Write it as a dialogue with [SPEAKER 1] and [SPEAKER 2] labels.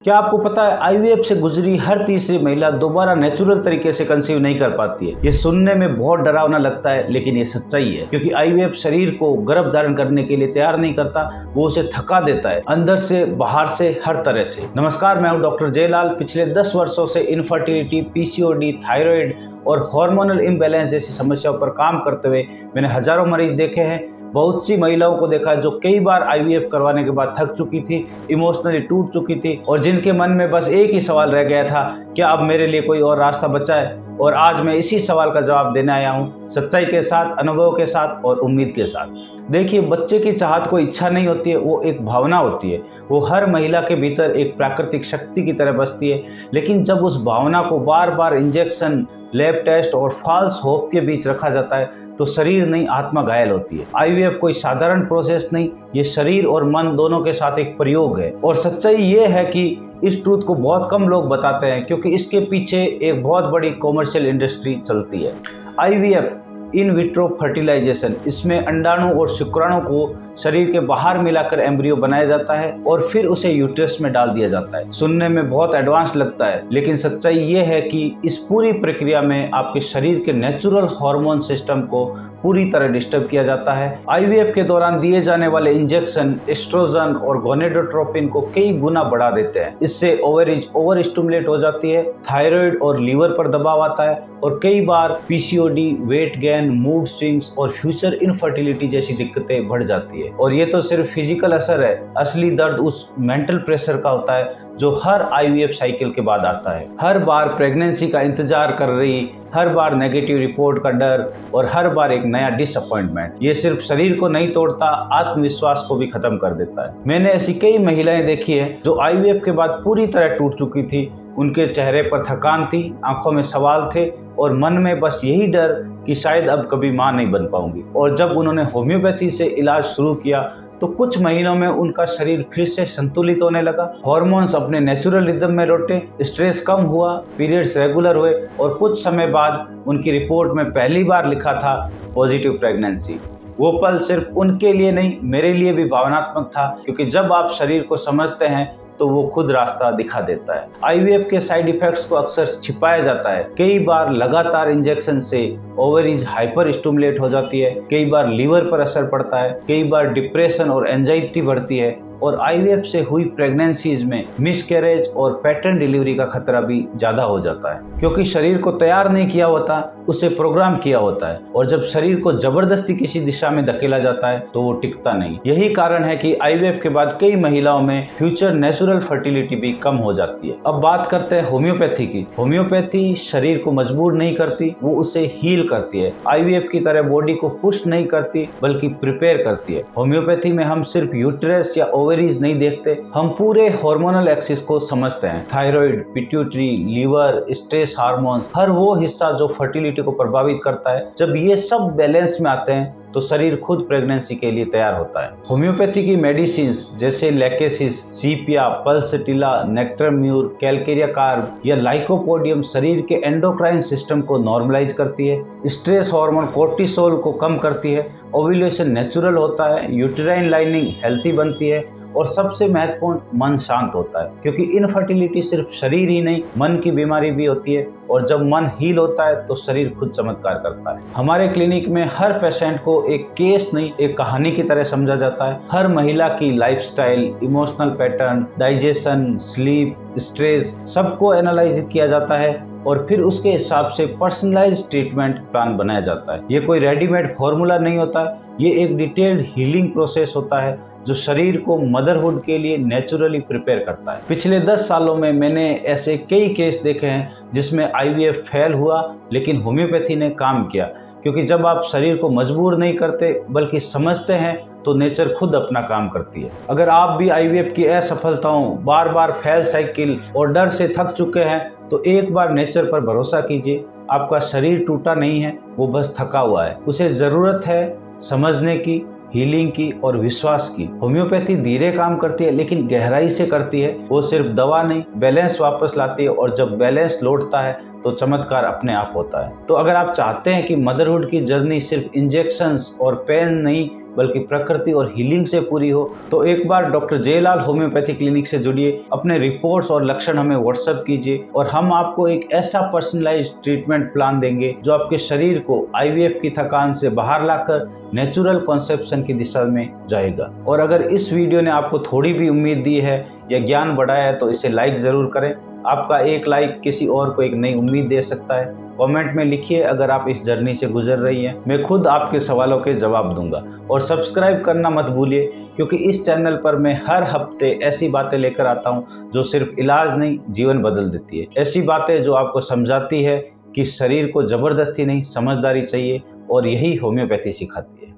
[SPEAKER 1] क्या आपको पता है आईवीएफ से गुजरी हर तीसरी महिला दोबारा नेचुरल तरीके से कंसीव नहीं कर पाती है। ये सुनने में बहुत डरावना लगता है, लेकिन ये सच्चाई है, क्योंकि आईवीएफ शरीर को गर्भ धारण करने के लिए तैयार नहीं करता, वो उसे थका देता है, अंदर से बाहर से हर तरह से। नमस्कार, मैं हूँ डॉक्टर जयलाल। पिछले 10 वर्षों से इनफर्टिलिटी, पीसीओडी, थायराइड और हार्मोनल इम्बैलेंस जैसी समस्याओं पर काम करते हुए मैंने हजारों मरीज देखे हैं। बहुत सी महिलाओं को देखा है जो कई बार आईवीएफ करवाने के बाद थक चुकी थी, इमोशनली टूट चुकी थी और जिनके मन में बस एक ही सवाल रह गया था, क्या अब मेरे लिए कोई और रास्ता बचा है? और आज मैं इसी सवाल का जवाब देने आया हूँ, सच्चाई के साथ, अनुभव के साथ और उम्मीद के साथ। देखिए, बच्चे की चाहत कोई इच्छा नहीं होती है, वो एक भावना होती है। वो हर महिला के भीतर एक प्राकृतिक शक्ति की तरह बसती है, लेकिन जब उस भावना को बार बार इंजेक्शन, लैब टेस्ट और फॉल्स होप के बीच रखा जाता है तो शरीर नहीं, आत्मा घायल होती है। आईवीएफ कोई साधारण प्रोसेस नहीं, ये शरीर और मन दोनों के साथ एक प्रयोग है। और सच्चाई ये है कि इस ट्रूथ को बहुत कम लोग बताते हैं, क्योंकि इसके पीछे एक बहुत बड़ी कॉमर्शियल इंडस्ट्री चलती है। आईवीएफ, इन विट्रो फर्टिलाइजेशन, इसमें अंडाणु और शुक्राणु को शरीर के बाहर मिलाकर एम्ब्रियो बनाया जाता है और फिर उसे यूट्रस में डाल दिया जाता है। सुनने में बहुत एडवांस लगता है, लेकिन सच्चाई ये है कि इस पूरी प्रक्रिया में आपके शरीर के नेचुरल हार्मोन सिस्टम को पूरी तरह डिस्टर्ब किया जाता है। आईवीएफ के दौरान दिए जाने वाले इंजेक्शन एस्ट्रोजन और गोनेडोट्रोपिन को कई गुना बढ़ा देते हैं। इससे ओवरीज ओवर स्टिमुलेट हो जाती है, थायराइड और लीवर पर दबाव आता है और कई बार PCOD, weight gain, mood swings और फ्यूचर इनफर्टिलिटी जैसी दिक्कतें बढ़ जाती है। और ये तो सिर्फ फिजिकल असर है, असली दर्द उस मेंटल प्रेशर का होता है जो हर आईवीएफ साइकिल के बाद आता है। हर बार प्रेगनेंसी का इंतजार कर रही, हर बार नेगेटिव रिपोर्ट का डर और हर बार एक नया डिसअपॉइंटमेंट। ये सिर्फ शरीर को नहीं तोड़ता, आत्मविश्वास को भी खत्म कर देता है। मैंने ऐसी कई महिलाएं देखी है जो आईवीएफ के बाद पूरी तरह टूट चुकी थी। उनके चेहरे पर थकान थी, आंखों में सवाल थे और मन में बस यही डर कि शायद अब कभी मां नहीं बन पाऊंगी। और जब उन्होंने होम्योपैथी से इलाज शुरू किया तो कुछ महीनों में उनका शरीर फिर से संतुलित होने लगा, हार्मोन्स अपने नेचुरल रिदम में लौटे, स्ट्रेस कम हुआ, पीरियड्स रेगुलर हुए और कुछ समय बाद उनकी रिपोर्ट में पहली बार लिखा था पॉजिटिव प्रेगनेंसी। वो पल सिर्फ उनके लिए नहीं, मेरे लिए भी भावनात्मक था, क्योंकि जब आप शरीर को समझते हैं तो वो खुद रास्ता दिखा देता है। आईवीएफ के साइड इफेक्ट्स को अक्सर छिपाया जाता है। कई बार लगातार इंजेक्शन से ओवरीज हाइपर स्टिमुलेट हो जाती है, कई बार लीवर पर असर पड़ता है, कई बार डिप्रेशन और एंजाइटी बढ़ती है और आईवीएफ से हुई प्रेगनेंसीज में मिसकैरेज और पैटर्न डिलीवरी का खतरा भी ज्यादा हो जाता है, क्योंकि शरीर को तैयार नहीं किया होता, उसे प्रोग्राम किया होता है। और जब शरीर को जबरदस्ती किसी दिशा में धकेला जाता है तो वो टिकता नहीं। यही कारण है कि आईवीएफ के बाद कई महिलाओं में फ्यूचर नेचुरल फर्टिलिटी भी कम हो जाती है। अब बात करते हैं होम्योपैथी की। होम्योपैथी शरीर को मजबूर नहीं करती, वो उसे हील करती है। आईवीएफ की तरह बॉडी को पुश नहीं करती, बल्कि प्रिपेयर करती है। होम्योपैथी में हम सिर्फ यूट्रस या ओवरीज नहीं देखते, हम पूरे हार्मोनल एक्सिस को समझते हैं। Thyroid, pituitary, liver, stress hormone, हर वो हिस्सा जो फर्टिलिटी को प्रभावित करता है। जब ये सब बैलेंस में आते हैं तो शरीर खुद प्रेगनेंसी के लिए तैयार होता है। होम्योपैथी की मेडिसिन जैसे लैकेसिस, सीपिया, पल्सटिला, नेक्टरम्यूर, कैलकेरिया कार्ब या लाइकोपोडियम शरीर के एंडोक्राइन सिस्टम को नॉर्मलाइज करती है, स्ट्रेस हार्मोन कोर्टिसोल को कम करती है, ओव्यूलेशन नेचुरल होता है, यूटेराइन लाइनिंग हेल्थी बनती है और सबसे महत्वपूर्ण, मन शांत होता है, क्योंकि इनफर्टिलिटी सिर्फ शरीर ही नहीं, मन की बीमारी भी होती है। और जब मन हील होता है तो शरीर खुद चमत्कार करता है। हमारे क्लिनिक में हर पेशेंट को एक केस नहीं, एक कहानी की तरह समझा जाता है। हर महिला की lifestyle, emotional pattern, digestion, sleep, stress, सबको एनालाइज किया जाता है और फिर उसके हिसाब से पर्सनलाइज्ड ट्रीटमेंट प्लान बनाया जाता है। ये कोई रेडीमेड फॉर्मूला नहीं होता, ये एक डिटेल्ड हीलिंग प्रोसेस होता है जो शरीर को मदरहुड के लिए नेचुरली प्रिपेयर करता है। पिछले 10 सालों में मैंने ऐसे कई केस देखे हैं जिसमें आईवीएफ फेल हुआ, लेकिन होम्योपैथी ने काम किया, क्योंकि जब आप शरीर को मजबूर नहीं करते बल्कि समझते हैं तो नेचर खुद अपना काम करती है। अगर आप भी आईवीएफ की असफलताओं, बार बार फेल साइकिल और डर से थक चुके हैं तो एक बार नेचर पर भरोसा कीजिए। आपका शरीर टूटा नहीं है, वो बस थका हुआ है। उसे ज़रूरत है समझने की, हीलिंग की और विश्वास की। होम्योपैथी धीरे काम करती है लेकिन गहराई से करती है। वो सिर्फ दवा नहीं, बैलेंस वापस लाती है और जब बैलेंस लौटता है तो चमत्कार अपने आप होता है। तो अगर आप चाहते हैं कि मदरहुड की जर्नी सिर्फ इंजेक्शंस और पेन नहीं बल्कि प्रकृति और हीलिंग से पूरी हो, तो एक बार डॉक्टर जयलाल होम्योपैथी क्लिनिक से जुड़िए, अपने रिपोर्ट्स और लक्षण हमें व्हाट्सएप कीजिए और हम आपको एक ऐसा पर्सनलाइज्ड ट्रीटमेंट प्लान देंगे जो आपके शरीर को आईवीएफ की थकान से बाहर लाकर नेचुरल कॉन्सेप्शन की दिशा में जाएगा। और अगर इस वीडियो ने आपको थोड़ी भी उम्मीद दी है या ज्ञान बढ़ाया है तो इसे लाइक ज़रूर करें। आपका एक लाइक किसी और को एक नई उम्मीद दे सकता है। कमेंट में लिखिए अगर आप इस जर्नी से गुजर रही हैं, मैं खुद आपके सवालों के जवाब दूंगा। और सब्सक्राइब करना मत भूलिए, क्योंकि इस चैनल पर मैं हर हफ्ते ऐसी बातें लेकर आता हूं जो सिर्फ इलाज नहीं, जीवन बदल देती है। ऐसी बातें जो आपको समझाती है कि शरीर को ज़बरदस्ती नहीं, समझदारी चाहिए, और यही होम्योपैथी सिखाती है।